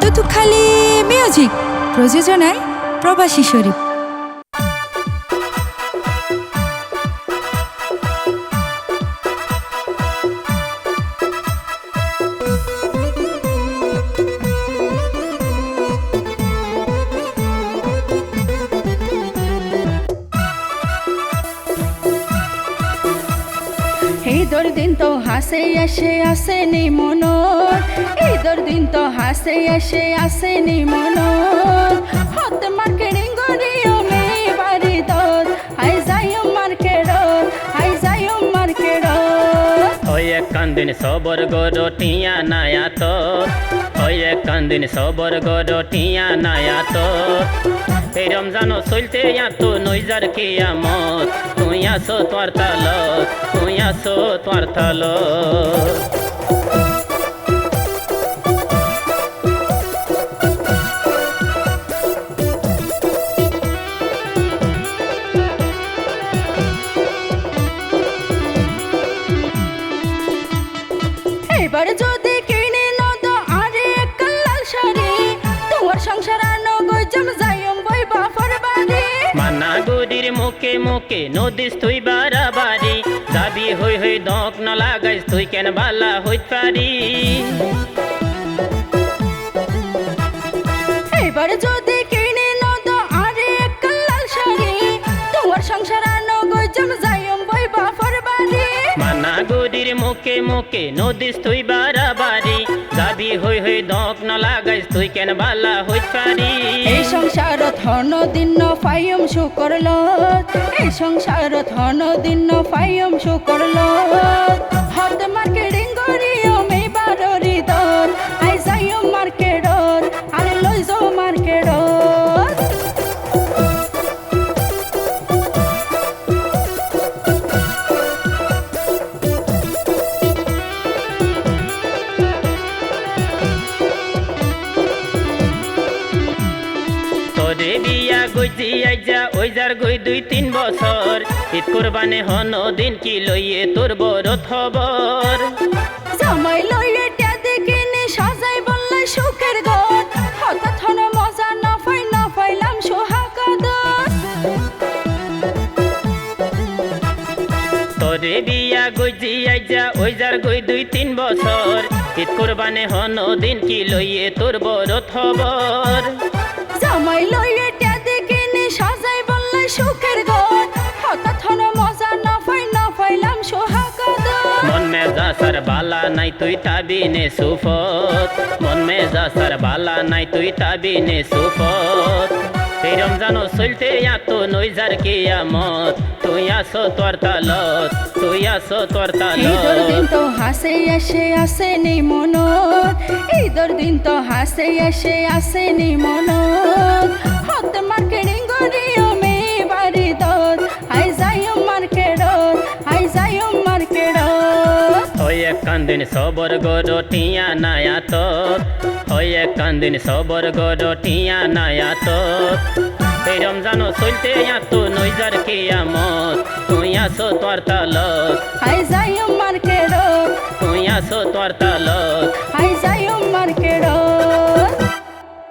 তুতুখালি music প্রযোজনায় প্রবাসী শরীফ। ঈদর দিন তো হাসে আসে আসেনি মনত, ঈদর দিন তো হাসে আসে আসেনি মনত। হত মার্কেটিং করিও মে বাড়ি দত, আই যাইও মার্কেটত, আই যাইও মার্কেটত। ওই এক কান্দিন সবর গড় টিয়া নায়া তো, ওই এক কান্দিন সবর গড় টিয়া নায়া তো। এই রমজানো চলতে তো নইজার কিয়ামত, তুই আসো তোর তালত, তুই আসো তোর তালত। এবার যদি কিনে নদ আরে এক লাল শাড়ি, তোমার সংসার আনো গজম যাইম বই বাফর বাড়ি। মানা গুদির মুখে মুখে নদিস তুই বাড়াবাড়ি, যাবি হই হই দক ন লাগাইস তুই কেন বালা হইত পারি। এবার যদি কিনে নদ আরে এক লাল শাড়ি, তোমার সংসার আনো গজম যাইম বই বাফর বাড়ি। মানা গুদির মুখে মুখে নদিস তুই বাড়াবাড়ি, যাবি হই হই দক ন লাগাইস তুই কেন বালা হইত পারি। এই সংসারত হন দিন ফাইম শুকরলত, এই সংসারত হন দিন ফাইম শুকরলত। হত মার্কেটিং করিও মে বাররি দত, আই যাইও মার্কেটত, আরে লই যাও মার্কেটত। তোরে বিয়া গইজি আইজা ওই যার গই 2-3 বছর, ঈদ কোরবানে হন দিন কি লইয়ে তোর বড় খবর। জামাই লইয়ে টা দেখিনি সাজাই বললে সুখের ঘর, হঠাৎ হন মজা না পাইলাম সোহাগত। তোরে বিয়া গইজি আইজা ওই যার গই 2-3 বছর, ঈদ কোরবানে হন দিন কি লইয়ে তোর বড় খবর। জামাই লইয়ে টা দেখিনি সাজাই বললে সুখের ঘর, হঠাৎ হন মজা না পাইলাম সোহাগত। মন মেজাসার বালা নাই তুই তাবিনে সুফত, মন মেজাসার বালা নাই তুই তাবিনে সুফত। এই রমজানো চলতে তো নইজার কিয়ামত, তুই আসো তোর তালত, তুই আসো তোর ঈদর দিন তালত। তো হাসে আসে আসেনি মনত, ঈদর দিন তো হাসে আসে আসেনি মনত। হত মার্কেটিং করিও মে বাড়ি দত, আই যাইও মার্কেটত, আই যাইও মার্কেটত। ওই এক কান্দিন সবর গড় টিয়া নায়া তো, ওই এক কান্দিন সবর গড় টিয়া নায়া তো। এই রমজানো চলতে তো নইজার কিয়ামত, তুই আসো তোর তালত, আই যাইও মার্কেটত, তুই আসো তোর তালত। আই যাই